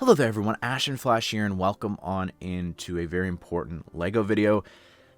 Hello there everyone, Ashnflash here, and welcome on into a very important LEGO video.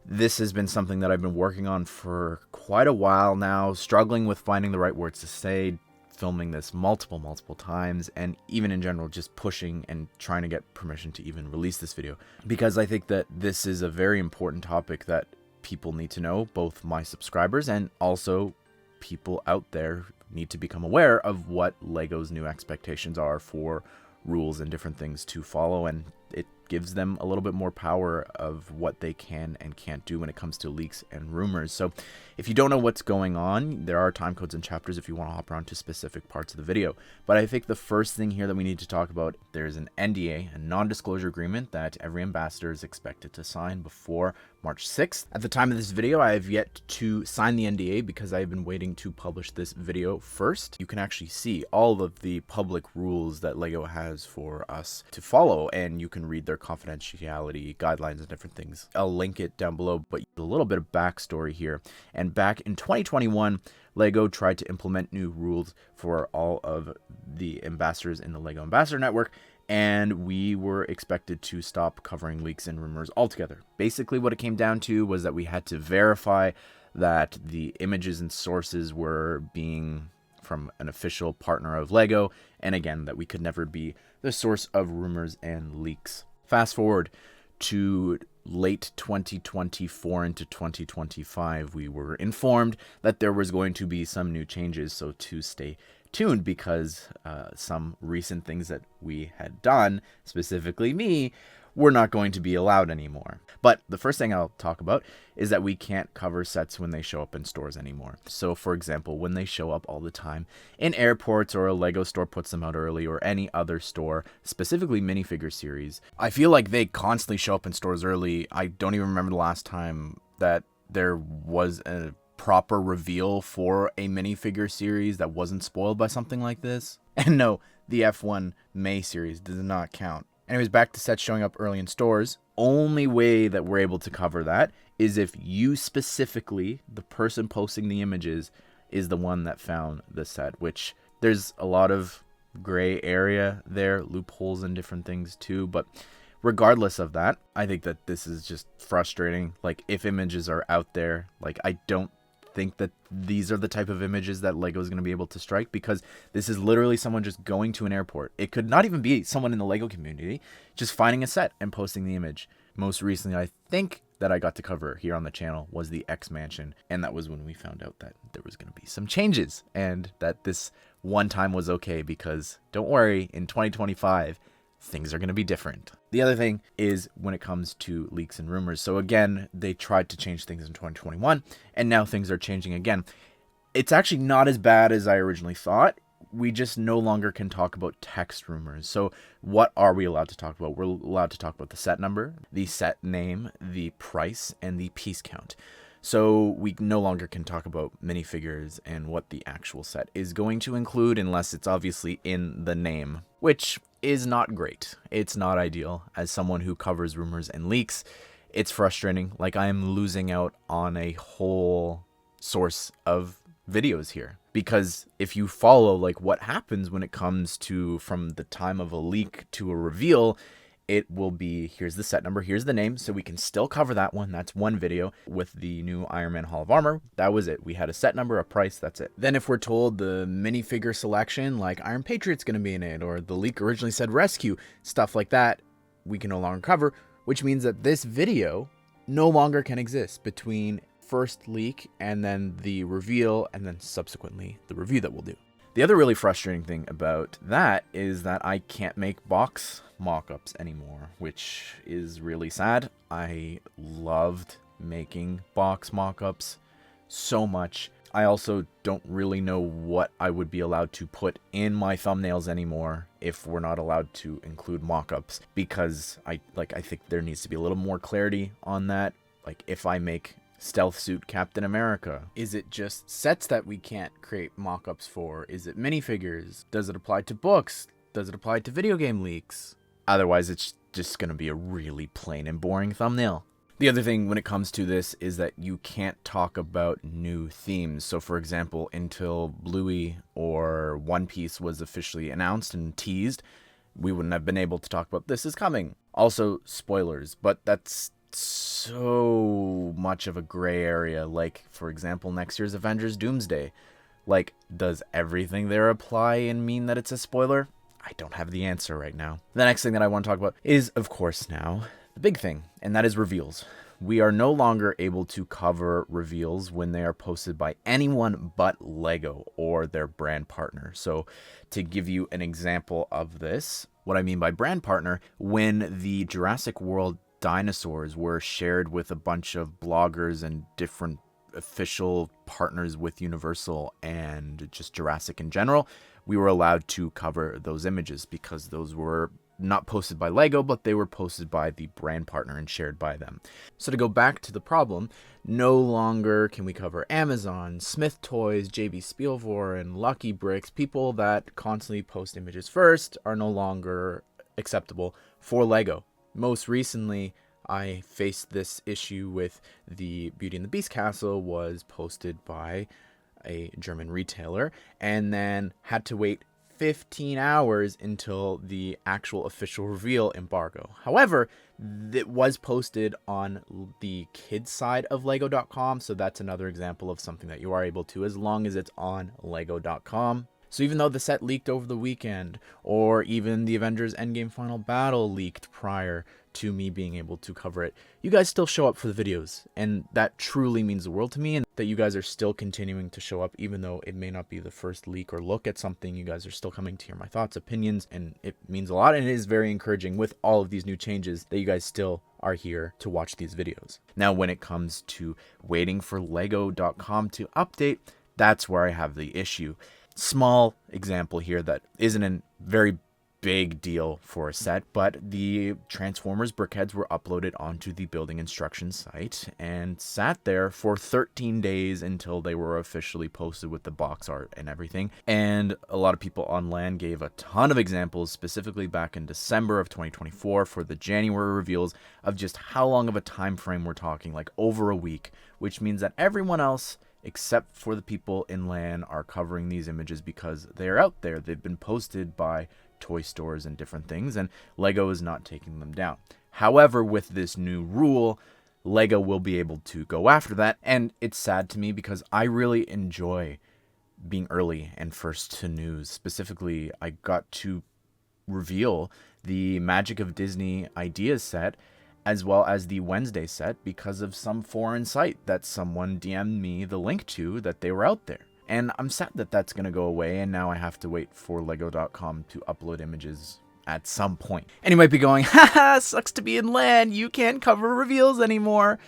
This has been something that I've been working on for quite a while now, struggling with finding the right words to say, filming this multiple times, and even in general just pushing and trying to get permission to even release this video. Because I think that this is a very important topic that people need to know, both my subscribers and also people out there need to become aware of what LEGO's new expectations are for rules and different things to follow, and it gives them a little bit more power of what they can and can't do when it comes to leaks and rumors. So if you don't know what's going on, there are time codes and chapters if you want to hop around to specific parts of the video. But I think the first thing here that we need to talk about, there's an NDA, a non-disclosure agreement, that every ambassador is expected to sign before March 6th. At the time of this video, I have yet to sign the NDA because I have been waiting to publish this video first. You can actually see all of the public rules that LEGO has for us to follow, and you can read their confidentiality guidelines and different things. I'll link it down below, but a little bit of backstory here. And back in 2021, LEGO tried to implement new rules for all of the ambassadors in the LEGO Ambassador Network, and we were expected to stop covering leaks and rumors altogether. Basically, what it came down to was that we had to verify that the images and sources were being from an official partner of LEGO, and again, that we could never be the source of rumors and leaks. Fast forward to late 2024 into 2025, we were informed that there was going to be some new changes, so to stay tuned, because some recent things that we had done, specifically me, were not going to be allowed anymore. But the first thing I'll talk about is that we can't cover sets when they show up in stores anymore. So for example, when they show up all the time in airports, or a LEGO store puts them out early, or any other store, specifically minifigure series, I feel like they constantly show up in stores early. I don't even remember the last time that there was a proper reveal for a minifigure series that wasn't spoiled by something like this. And no, the F1 May series does not count. Anyways, back to sets showing up early in stores. Only way that we're able to cover that is if you specifically, the person posting the images, is the one that found the set, which there's a lot of gray area there, loopholes and different things too. But regardless of that, I think that this is just frustrating. Like, if images are out there, like, I don't think that these are the type of images that LEGO is going to be able to strike, because this is literally someone just going to an airport. It could not even be someone in the LEGO community just finding a set and posting the image. Most recently, I think that I got to cover here on the channel was the X Mansion, and that was when we found out that there was going to be some changes and that this one time was okay, because don't worry, in 2025 things are going to be different. The other thing is when it comes to leaks and rumors. So again, they tried to change things in 2021, and now things are changing again. It's actually not as bad as I originally thought. We just no longer can talk about text rumors. So what are we allowed to talk about? We're allowed to talk about the set number, the set name, the price, and the piece count. So we no longer can talk about minifigures and what the actual set is going to include, unless it's obviously in the name, which is not great. It's not ideal. As someone who covers rumors and leaks, it's frustrating. Like, I am losing out on a whole source of videos here, because if you follow like what happens when it comes to from the time of a leak to a reveal, it will be, here's the set number, here's the name, so we can still cover that one. That's one video. With the new Iron Man Hall of Armor, that was it. We had a set number, a price, that's it. Then if we're told the minifigure selection, like Iron Patriot's going to be in it, or the leak originally said Rescue, stuff like that, we can no longer cover, which means that this video no longer can exist between first leak and then the reveal, and then subsequently the review that we'll do. The other really frustrating thing about that is that I can't make box mockups anymore, which is really sad. I loved making box mockups so much. I also don't really know what I would be allowed to put in my thumbnails anymore if we're not allowed to include mockups, because I think there needs to be a little more clarity on that. Like, if I make Stealth Suit Captain America, is it just sets that we can't create mock-ups for? Is it minifigures? Does it apply to books? Does it apply to video game leaks? Otherwise, it's just going to be a really plain and boring thumbnail. The other thing when it comes to this is that you can't talk about new themes. So for example, until Bluey or One Piece was officially announced and teased, we wouldn't have been able to talk about This Is Coming. Also, spoilers, but that's so much of a gray area. Like, for example, next year's Avengers Doomsday. Like, does everything there apply and mean that it's a spoiler? I don't have the answer right now. The next thing that I want to talk about is, of course, now the big thing, and that is reveals. We are no longer able to cover reveals when they are posted by anyone but LEGO or their brand partner. So to give you an example of this, what I mean by brand partner, when the Jurassic World dinosaurs were shared with a bunch of bloggers and different official partners with Universal and just Jurassic in general, we were allowed to cover those images because those were not posted by LEGO, but they were posted by the brand partner and shared by them. So to go back to the problem, no longer can we cover Amazon, Smith Toys, JB Spielvor, and Lucky Bricks. People that constantly post images first are no longer acceptable for LEGO. Most recently, I faced this issue with the Beauty and the Beast castle was posted by a German retailer and then had to wait 15 hours until the actual official reveal embargo. However, it was posted on the kids side of lego.com, so that's another example of something that you are able to as long as it's on lego.com. So even though the set leaked over the weekend, or even the Avengers Endgame Final Battle leaked prior to me being able to cover it, you guys still show up for the videos, and that truly means the world to me, and that you guys are still continuing to show up even though it may not be the first leak or look at something. You guys are still coming to hear my thoughts, opinions, and it means a lot, and it is very encouraging with all of these new changes that you guys still are here to watch these videos. Now, when it comes to waiting for lego.com to update, that's where I have the issue. Small example here that isn't a very big deal for a set, but the Transformers brickheads were uploaded onto the building instructions site and sat there for 13 days until they were officially posted with the box art and everything. And a lot of people on LAN gave a ton of examples, specifically back in December of 2024 for the January reveals, of just how long of a time frame we're talking, like over a week, which means that everyone else except for the people in LAN are covering these images because they are out there. They've been posted by toy stores and different things, and LEGO is not taking them down. However, with this new rule, LEGO will be able to go after that, and it's sad to me because I really enjoy being early and first to news. Specifically, I got to reveal the Magic of Disney Ideas set as well as the Wednesday set because of some foreign site that someone DM'd me the link to that they were out there. And I'm sad that that's going to go away, and now I have to wait for lego.com to upload images at some point. And you might be going, haha, sucks to be in LAN, you can't cover reveals anymore.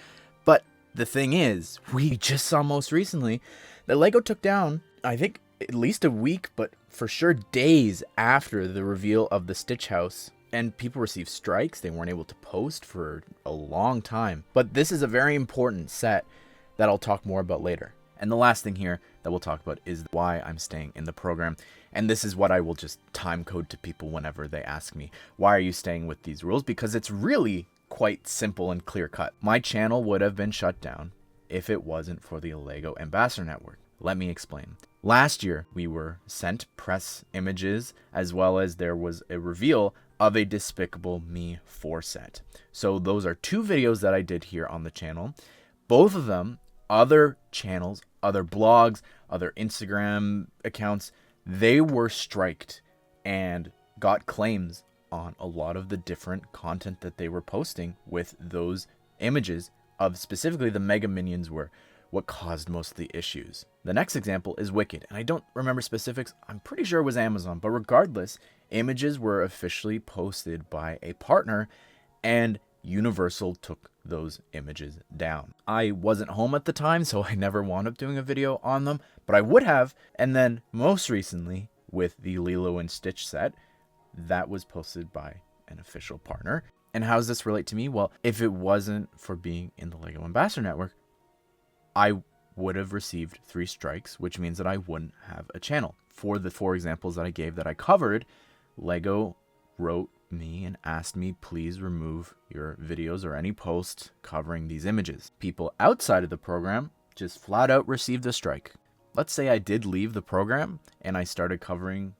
But the thing is, we just saw most recently that LEGO took down, I think, at least a week, but for sure days after the reveal of the Stitch House. And people received strikes. They weren't able to post for a long time. But this is a very important set that I'll talk more about later. And the last thing here that we'll talk about is why I'm staying in the program. And this is what I will just time code to people whenever they ask me, why are you staying with these rules? Because it's really quite simple and clear cut. My channel would have been shut down if it wasn't for the LEGO Ambassador Network. Let me explain. Last year, we were sent press images as well as there was a reveal of a Despicable Me 4 set. So those are two videos that I did here on the channel. Both of them, other channels, other blogs, other Instagram accounts, they were striked and got claims on a lot of the different content that they were posting with those images of specifically the Mega Minions were what caused most of the issues. The next example is Wicked, and I don't remember specifics. I'm pretty sure it was Amazon, but regardless, images were officially posted by a partner, and Universal took those images down. I wasn't home at the time, so I never wound up doing a video on them, but I would have. And then most recently, with the Lilo and Stitch set, that was posted by an official partner. And how does this relate to me? Well, if it wasn't for being in the LEGO Ambassador Network, I would have received 3 strikes, which means that I wouldn't have a channel. For the 4 examples that I gave that I covered, LEGO wrote me and asked me, please remove your videos or any posts covering these images. People outside of the program just flat out received a strike. Let's say I did leave the program and I started covering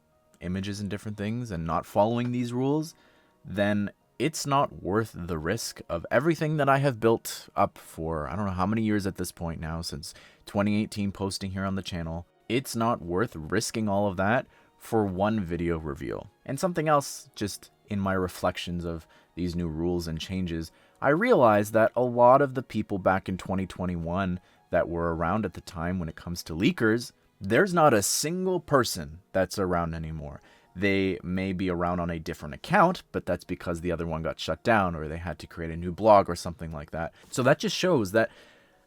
images and different things and not following these rules, then it's not worth the risk of everything that I have built up for I don't know how many years at this point now, since 2018 posting here on the channel. It's not worth risking all of that for one video reveal. And something else, just in my reflections of these new rules and changes, I realized that a lot of the people back in 2021 that were around at the time when it comes to leakers, there's not a single person that's around anymore. They may be around on a different account, but that's because the other one got shut down or they had to create a new blog or something like that. So that just shows that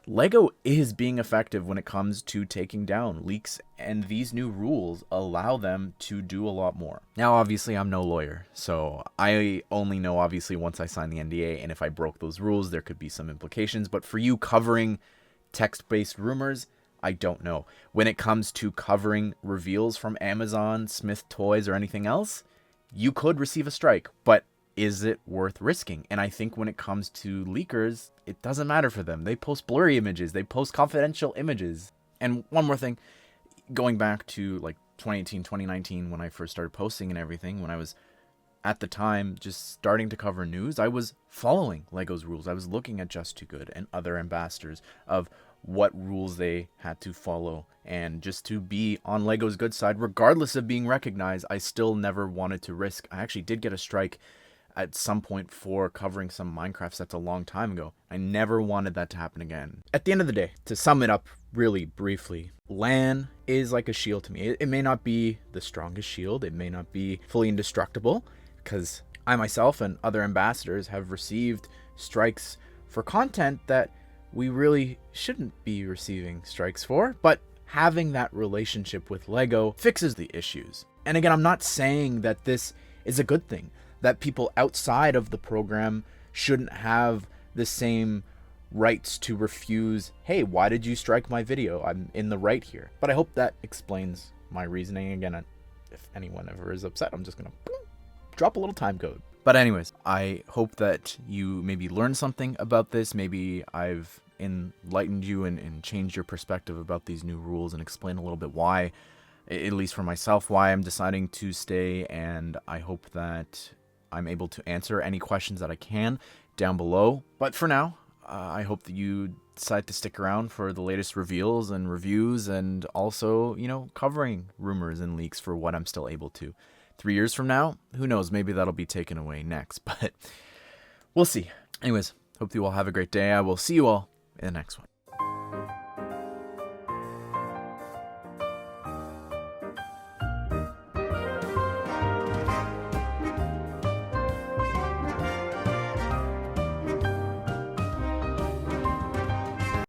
LEGO is being effective when it comes to taking down leaks, and these new rules allow them to do a lot more. Now, obviously, I'm no lawyer, so I only know obviously once I sign the NDA, and if I broke those rules, there could be some implications. But for you covering text-based rumors, I don't know. When it comes to covering reveals from Amazon, Smith Toys, or anything else, you could receive a strike, but is it worth risking? And I think when it comes to leakers, it doesn't matter for them. They post blurry images, they post confidential images. And one more thing, going back to like 2018, 2019, when I first started posting and everything, when I was at the time just starting to cover news, I was following LEGO's rules. I was looking at Just Too Good and other ambassadors of what rules they had to follow, and just to be on LEGO's good side, regardless of being recognized. I still never wanted to risk. I actually did get a strike at some point for covering some Minecraft sets a long time ago. I never wanted that to happen again. At the end of the day, to sum it up really briefly, LAN is like a shield to me. It may not be the strongest shield, it may not be fully indestructible, because I myself and other ambassadors have received strikes for content that we really shouldn't be receiving strikes for, but having that relationship with LEGO fixes the issues. And again, I'm not saying that this is a good thing, that people outside of the program shouldn't have the same rights to refuse, hey, why did you strike my video? I'm in the right here. But I hope that explains my reasoning. Again, if anyone ever is upset, I'm just gonna drop a little time code. But anyways, I hope that you maybe learned something about this. Maybe I've enlightened you and changed your perspective about these new rules and explained a little bit why, at least for myself, why I'm deciding to stay. And I hope that I'm able to answer any questions that I can down below. But for now, I hope that you decide to stick around for the latest reveals and reviews, and also, covering rumors and leaks for what I'm still able to. 3 years from now, who knows, maybe that'll be taken away next, but we'll see. Anyways, hope you all have a great day. I will see you all in the next one.